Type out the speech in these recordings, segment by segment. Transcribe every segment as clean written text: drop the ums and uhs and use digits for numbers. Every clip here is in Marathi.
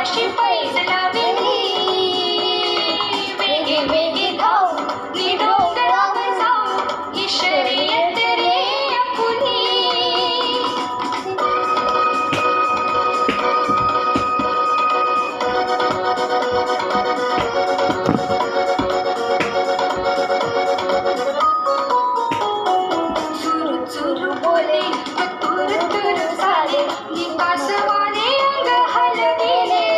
कासवाशी पैज लाविली. वेगे वेगे धाव नि डोंगरावर जाऊ ही शर्यत रे आपुली. चुरू चुरू बोले तुरु तुरु झाले नि कासवाने अंग हलविले.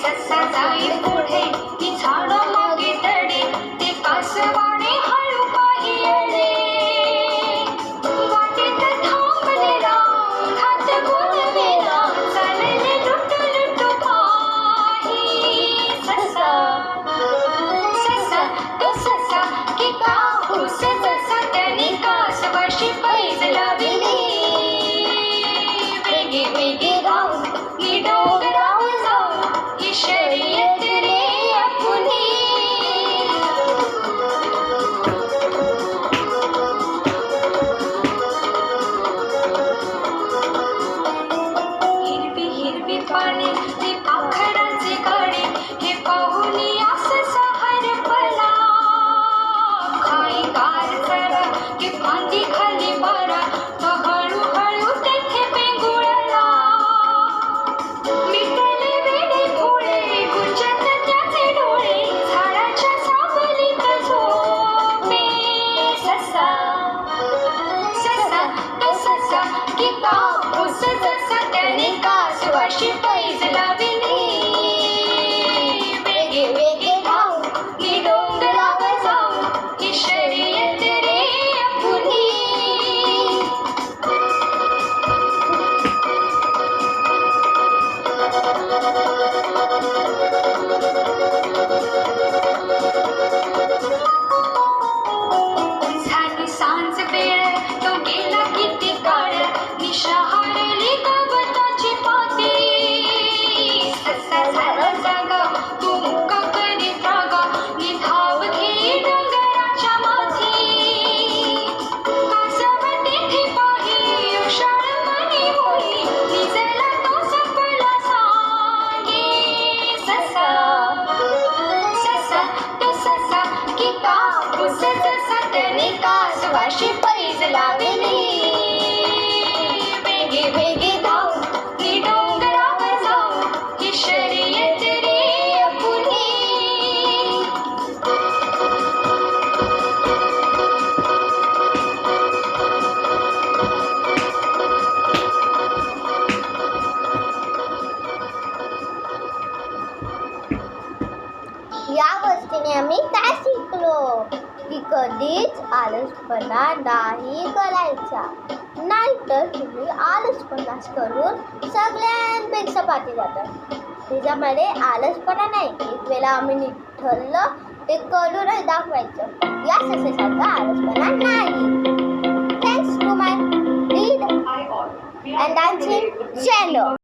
ससा जाई पुढे नि झाडं मागे तडे ते कासवाने हळू पाहिले. वाटेत थांबलेला हात गुंतलेला चालले लुटू लुटू पाही. ससा ससा तो ससा की कापूस जसा त्याने कासवाशी पैज लाविली. वेगे वेगे धाव नि डोंगरावर जाऊ ही शर्यत रे आपुली. हिरवी हिरवी पाने ते पाखरांचे गाडे हे पाहुनी असं हरपला. खाई गार चरा की फांदी खाली बारा तो हळूहळू तेथे पेंगुळला. मिटले वेडे भोळे गुंजत त्याचे डोळे झाडाच्या सावलीत झोपे. ससा ससा तो ससा की कापूस जसा त्याने कासवाशी पैज लाविली. वेगे वेगे धाव नि डोंगरावर जाऊ ही शर्यत रे आपुली. झाली सांज वेळ तो गेला किती काळ निशा हारली गवताची पाती. ससा झाला जागा तो मुका करीत रागा नि धाव घेई डोंगराच्या माथी. कासव तेथे पाही उषाळ मनी होई निजला तो सपला सांगे. ससा ससा तो ससा की कापूस जसा त्याने कासवाशी पैज लाविली. वेगे वेगे धाव नि डोंगरावर जाऊ ही शर्यत रे आपुली. या गोष्टीने आम्ही काय शिकलो की कधीच आलसपणा नाही करायचा, नाहीतर तुम्ही आलसपणा करून सगळ्यांपेक्षा पाठी जातात. त्याच्यामध्ये आलसपणा नाही, एक वेळा आम्ही ठरलं ते करूनच दाखवायचं. या ससासारखा आलसपणा नाही. Thanks to my read and dancing channel.